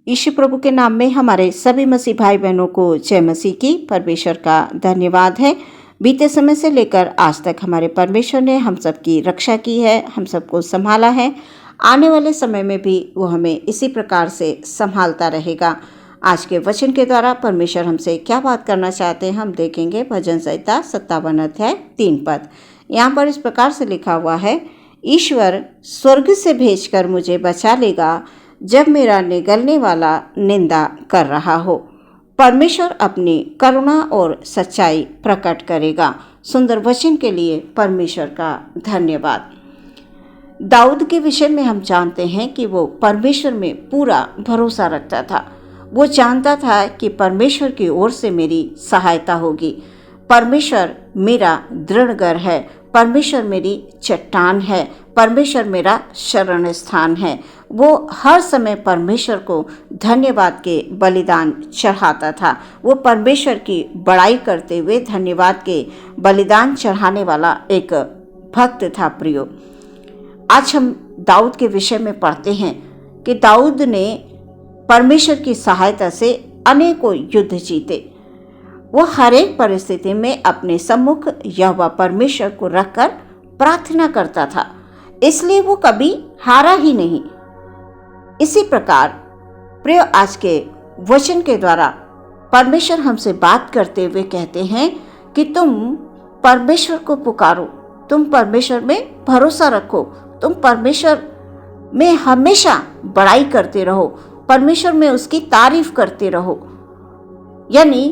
यीशु प्रभु के नाम में हमारे सभी मसीह भाई बहनों को जय मसीह की। परमेश्वर का धन्यवाद है। बीते समय से लेकर आज तक हमारे परमेश्वर ने हम सबकी रक्षा की है, हम सबको संभाला है। आने वाले समय में भी वो हमें इसी प्रकार से संभालता रहेगा। आज के वचन के द्वारा परमेश्वर हमसे क्या बात करना चाहते हैं हम देखेंगे। भजन संहिता 57 अध्याय 3 पद। यहाँ पर इस प्रकार से लिखा हुआ है, ईश्वर स्वर्ग से भेजकर मुझे बचा लेगा जब मेरा निगलने वाला निंदा कर रहा हो। परमेश्वर अपनी करुणा और सच्चाई प्रकट करेगा। सुंदर वचन के लिए परमेश्वर का धन्यवाद। दाऊद के विषय में हम जानते हैं कि वो परमेश्वर में पूरा भरोसा रखता था। वो जानता था कि परमेश्वर की ओर से मेरी सहायता होगी। परमेश्वर मेरा दृढ़ घर है, परमेश्वर मेरी चट्टान है, परमेश्वर मेरा शरण स्थान है। वो हर समय परमेश्वर को धन्यवाद के बलिदान चढ़ाता था। वो परमेश्वर की बड़ाई करते हुए धन्यवाद के बलिदान चढ़ाने वाला एक भक्त था। प्रियो, आज हम दाऊद के विषय में पढ़ते हैं कि दाऊद ने परमेश्वर की सहायता से अनेकों युद्ध जीते। वो हर एक परिस्थिति में अपने सम्मुख यहोवा परमेश्वर को रखकर प्रार्थना करता था, इसलिए वो कभी हारा ही नहीं। इसी प्रकार प्रिय, आज के वचन के द्वारा परमेश्वर हमसे बात करते हुए कहते हैं कि तुम परमेश्वर को पुकारो, तुम परमेश्वर में भरोसा रखो, तुम परमेश्वर में हमेशा बड़ाई करते रहो, परमेश्वर में उसकी तारीफ करते रहो। यानी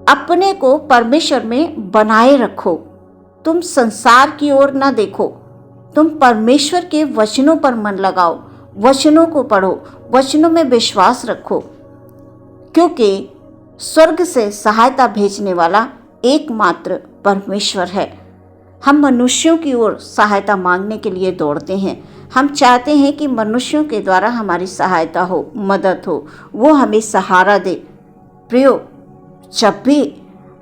अपने को परमेश्वर में बनाए रखो। तुम संसार की ओर ना देखो, तुम परमेश्वर के वचनों पर मन लगाओ, वचनों को पढ़ो, वचनों में विश्वास रखो, क्योंकि स्वर्ग से सहायता भेजने वाला एकमात्र परमेश्वर है। हम मनुष्यों की ओर सहायता मांगने के लिए दौड़ते हैं। हम चाहते हैं कि मनुष्यों के द्वारा हमारी सहायता हो, मदद हो, वो हमें सहारा दे। प्रियो, जब भी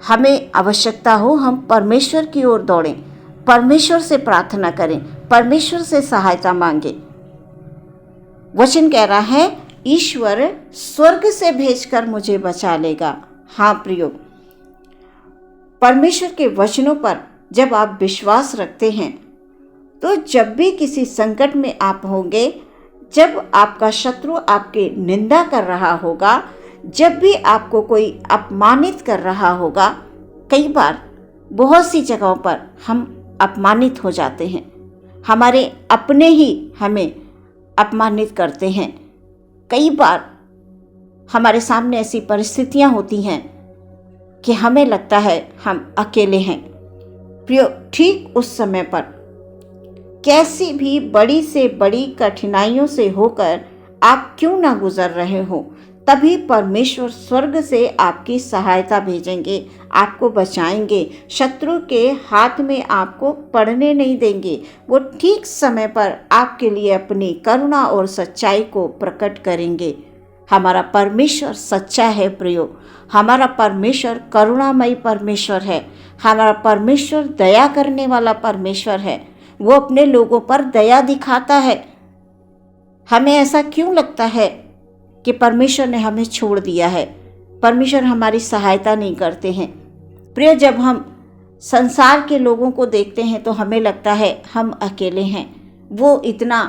हमें आवश्यकता हो हम परमेश्वर की ओर दौड़ें, परमेश्वर से प्रार्थना करें, परमेश्वर से सहायता मांगे। वचन कह रहा है, ईश्वर स्वर्ग से भेजकर मुझे बचा लेगा। हाँ प्रियो, परमेश्वर के वचनों पर जब आप विश्वास रखते हैं तो जब भी किसी संकट में आप होंगे, जब आपका शत्रु आपकी निंदा कर रहा होगा, जब भी आपको कोई अपमानित कर रहा होगा, कई बार बहुत सी जगहों पर हम अपमानित हो जाते हैं। हमारे अपने ही हमें अपमानित करते हैं। कई बार हमारे सामने ऐसी परिस्थितियां होती हैं कि हमें लगता है हम अकेले हैं। प्रियो, ठीक उस समय पर कैसी भी बड़ी से बड़ी कठिनाइयों से होकर आप क्यों ना गुजर रहे हो, तभी परमेश्वर स्वर्ग से आपकी सहायता भेजेंगे, आपको बचाएंगे, शत्रु के हाथ में आपको पड़ने नहीं देंगे। वो ठीक समय पर आपके लिए अपनी करुणा और सच्चाई को प्रकट करेंगे। हमारा परमेश्वर सच्चा है प्रियो, हमारा परमेश्वर करुणामयी परमेश्वर है, हमारा परमेश्वर दया करने वाला परमेश्वर है। वो अपने लोगों पर दया दिखाता है। हमें ऐसा क्यों लगता है कि परमेश्वर ने हमें छोड़ दिया है, परमेश्वर हमारी सहायता नहीं करते हैं। प्रिय, जब हम संसार के लोगों को देखते हैं तो हमें लगता है हम अकेले हैं। वो इतना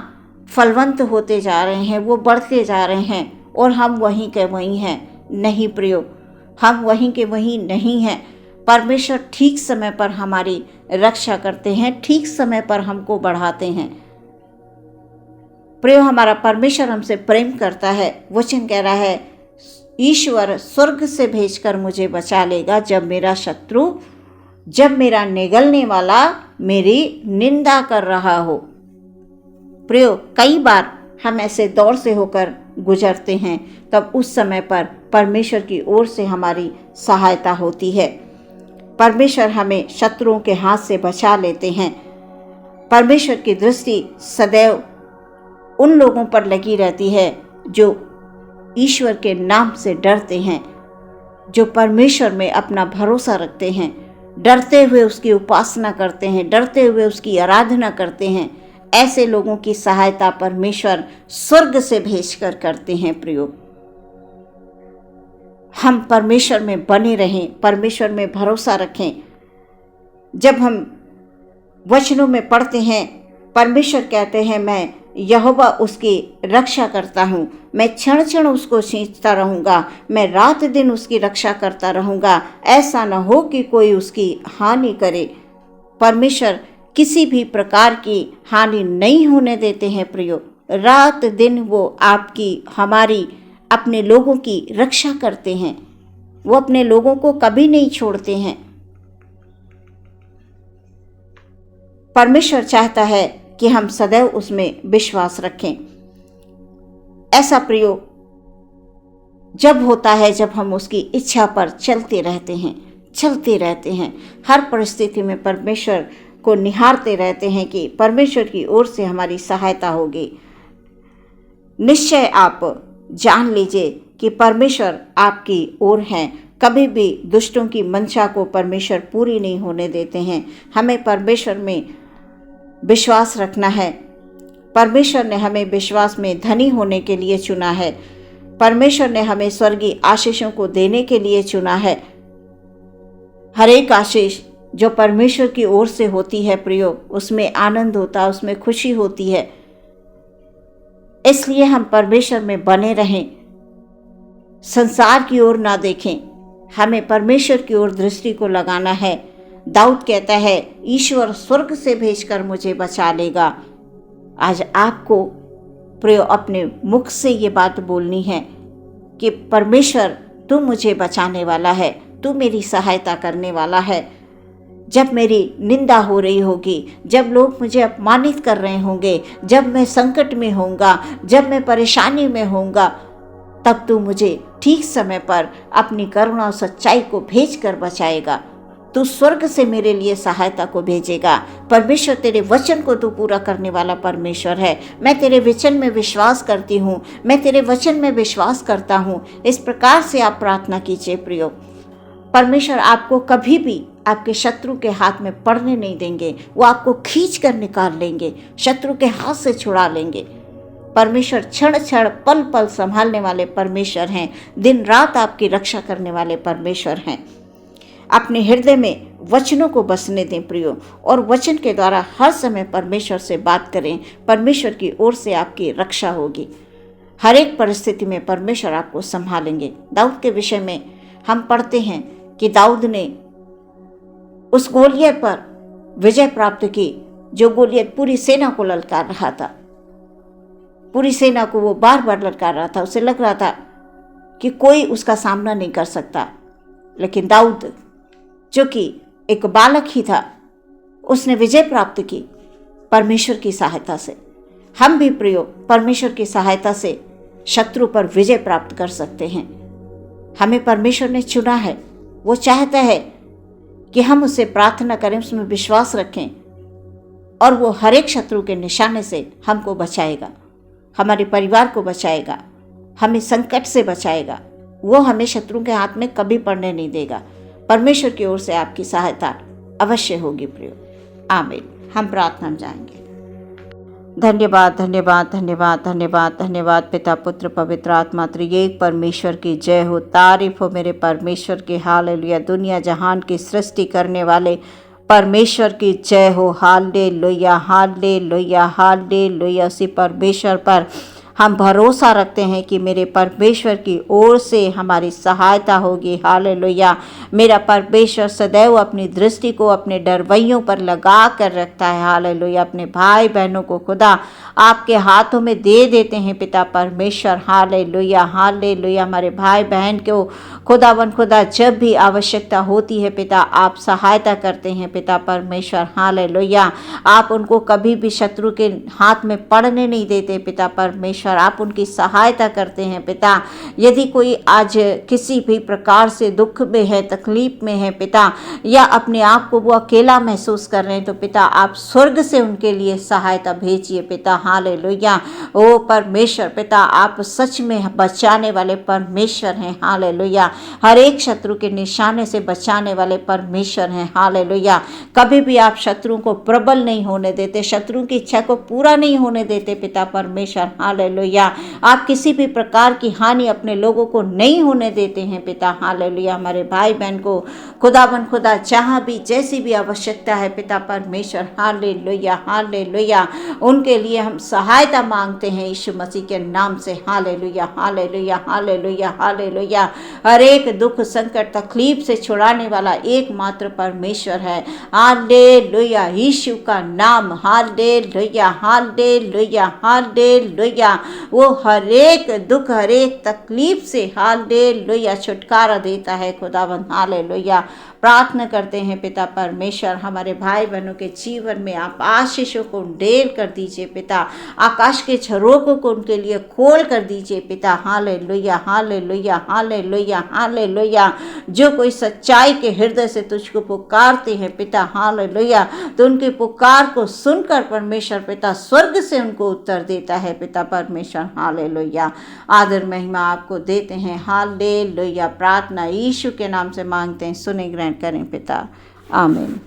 फलवंत होते जा रहे हैं, वो बढ़ते जा रहे हैं और हम वहीं के वहीं हैं। नहीं प्रियो, हम वहीं के वहीं नहीं हैं। परमेश्वर ठीक समय पर हमारी रक्षा करते हैं, ठीक समय पर हमको बढ़ाते हैं। प्रियो, हमारा परमेश्वर हमसे प्रेम करता है। वचन कह रहा है, ईश्वर स्वर्ग से भेजकर मुझे बचा लेगा जब मेरा शत्रु, जब मेरा निगलने वाला मेरी निंदा कर रहा हो। प्रियो, कई बार हम ऐसे दौर से होकर गुजरते हैं, तब उस समय पर परमेश्वर की ओर से हमारी सहायता होती है। परमेश्वर हमें शत्रुओं के हाथ से बचा लेते हैं। परमेश्वर की दृष्टि सदैव उन लोगों पर लगी रहती है जो ईश्वर के नाम से डरते हैं, जो परमेश्वर में अपना भरोसा रखते हैं, डरते हुए उसकी उपासना करते हैं, डरते हुए उसकी आराधना करते हैं। ऐसे लोगों की सहायता परमेश्वर स्वर्ग से भेजकर करते हैं। प्रियो, हम परमेश्वर में बने रहें, परमेश्वर में भरोसा रखें। जब हम वचनों में पढ़ते हैं, परमेश्वर कहते हैं मैं यहोवा उसकी रक्षा करता हूँ, मैं क्षण क्षण उसको सींचता रहूँगा, मैं रात दिन उसकी रक्षा करता रहूँगा, ऐसा न हो कि कोई उसकी हानि करे। परमेश्वर किसी भी प्रकार की हानि नहीं होने देते हैं प्रियो। रात दिन वो आपकी, हमारी, अपने लोगों की रक्षा करते हैं। वो अपने लोगों को कभी नहीं छोड़ते हैं। परमेश्वर चाहता है कि हम सदैव उसमें विश्वास रखें। ऐसा प्रियो जब होता है जब हम उसकी इच्छा पर चलते रहते हैं, हर परिस्थिति में परमेश्वर को निहारते रहते हैं कि परमेश्वर की ओर से हमारी सहायता होगी। निश्चय आप जान लीजिए कि परमेश्वर आपकी ओर हैं। कभी भी दुष्टों की मंशा को परमेश्वर पूरी नहीं होने देते हैं। हमें परमेश्वर में विश्वास रखना है। परमेश्वर ने हमें विश्वास में धनी होने के लिए चुना है। परमेश्वर ने हमें स्वर्गीय आशीषों को देने के लिए चुना है। हर एक आशीष जो परमेश्वर की ओर से होती है प्रियो, उसमें आनंद होता है, उसमें खुशी होती है। इसलिए हम परमेश्वर में बने रहें, संसार की ओर ना देखें, हमें परमेश्वर की ओर दृष्टि को लगाना है। दाऊद कहता है ईश्वर स्वर्ग से भेजकर मुझे बचा लेगा। आज आपको प्रियो अपने मुख से ये बात बोलनी है कि परमेश्वर तू मुझे बचाने वाला है, तू मेरी सहायता करने वाला है। जब मेरी निंदा हो रही होगी, जब लोग मुझे अपमानित कर रहे होंगे, जब मैं संकट में होऊंगा, जब मैं परेशानी में होऊंगा, तब तू मुझे ठीक समय पर अपनी करुणा और सच्चाई को भेज कर बचाएगा। तू स्वर्ग से मेरे लिए सहायता को भेजेगा। परमेश्वर तेरे वचन को तू पूरा करने वाला परमेश्वर है। मैं तेरे वचन में विश्वास करती हूँ, मैं तेरे वचन में विश्वास करता हूँ। इस प्रकार से आप प्रार्थना कीजिए प्रियो। परमेश्वर आपको कभी भी आपके शत्रु के हाथ में पड़ने नहीं देंगे। वो आपको खींच कर निकाल लेंगे, शत्रु के हाथ से छुड़ा लेंगे। परमेश्वर क्षण क्षण पल पल संभालने वाले परमेश्वर हैं। दिन रात आपकी रक्षा करने वाले परमेश्वर हैं। अपने हृदय में वचनों को बसने दें प्रियो, और वचन के द्वारा हर समय परमेश्वर से बात करें। परमेश्वर की ओर से आपकी रक्षा होगी। हर एक परिस्थिति में परमेश्वर आपको संभालेंगे। दाऊद के विषय में हम पढ़ते हैं कि दाऊद ने उस गोलियत पर विजय प्राप्त की जो गोलियत पूरी सेना को ललकार रहा था। पूरी सेना को वो बार बार ललकार रहा था। उसे लग रहा था कि कोई उसका सामना नहीं कर सकता, लेकिन दाऊद जो कि एक बालक ही था, उसने विजय प्राप्त की परमेश्वर की सहायता से। हम भी प्रियो परमेश्वर की सहायता से शत्रु पर विजय प्राप्त कर सकते हैं। हमें परमेश्वर ने चुना है। वो चाहता है कि हम उससे प्रार्थना करें, उसमें विश्वास रखें, और वो हर एक शत्रु के निशाने से हमको बचाएगा, हमारे परिवार को बचाएगा, हमें संकट से बचाएगा। वो हमें शत्रु के हाथ में कभी पड़ने नहीं देगा। परमेश्वर की ओर से आपकी सहायता अवश्य होगी प्रियो। आमीन। हम प्रार्थना में जाएंगे। धन्यवाद धन्यवाद धन्यवाद धन्यवाद धन्यवाद पिता पुत्र पवित्र आत्मा त्रिएक परमेश्वर की जय हो। तारीफ हो मेरे परमेश्वर की। हालेलुया। दुनिया जहान की सृष्टि करने वाले परमेश्वर की जय हो। Hallelujah hallelujah hallelujah. उसी परमेश्वर पर हम भरोसा रखते हैं कि मेरे परमेश्वर की ओर से हमारी सहायता होगी। हालेलुया। मेरा परमेश्वर सदैव अपनी दृष्टि को अपने डरवैयों पर लगा कर रखता है। हालेलुया। अपने भाई बहनों को खुदा आपके हाथों में दे देते हैं पिता परमेश्वर। Hallelujah hallelujah. हमारे भाई बहन को खुदा जब भी आवश्यकता होती है पिता, आप सहायता करते हैं पिता परमेश्वर। हालेलुया। आप उनको कभी भी शत्रु के हाथ में पड़ने नहीं देते पिता परमेश्वर। आप उनकी सहायता करते हैं पिता। यदि कोई आज किसी भी प्रकार से दुख में है, तकलीफ में है पिता, या अपने आप को वो अकेला महसूस कर रहे हैं, तो पिता आप स्वर्ग से उनके लिए सहायता भेजिए पिता। हालेलुया। ओ परमेश्वर पिता, आप सच में बचाने वाले परमेश्वर हैं। हालेलुया। हर एक शत्रु के निशाने से बचाने वाले परमेश्वर हैं। हालेलुया। कभी भी आप शत्रुओं को प्रबल नहीं होने देते, शत्रु की इच्छा को पूरा नहीं होने देते पिता परमेश्वर। हालेलुया। हालेलुया। आप किसी भी प्रकार की हानि अपने लोगों को नहीं होने देते हैं पिता, हालेलुया। हमारे भाई बहन को खुदावन खुदा जहाँ भी जैसी भी आवश्यकता है पिता परमेश्वर, हालेलुया हालेलुया, उनके लिए हम सहायता मांगते हैं यीशु मसीह के नाम से, हालेलुया हालेलुया हालेलुया हालेलुया। हर एक दुख संकट तकलीफ से छुड़ाने वाला एकमात्र परमेश्वर है, हालेलुया। यीशु का नाम, हालेलुया हालेलुया हालेलुया, वो हर एक दुख हर एक तकलीफ से हालेलुया छुटकारा देता है खुदावंद, हालेलुया। प्रार्थना करते हैं पिता परमेश्वर, हमारे भाई बहनों के जीवन में आप आशीषों को ढेर कर दीजिए पिता, आकाश के झरोखों को उनके लिए खोल कर दीजिए पिता, हालेलुया हालेलुया हालेलुया हालेलुया। जो कोई सच्चाई के हृदय से तुझको पुकारते हैं पिता, हालेलुया, तो उनके पुकार को सुनकर परमेश्वर पिता स्वर्ग से उनको उत्तर देता है पिता परमेश्वर, हालेलुया। आदर महिमा आपको देते हैं, हालेलुया। प्रार्थना यीशु के नाम से मांगते हैं, सुने ग्रहण करें पिता, आमीन।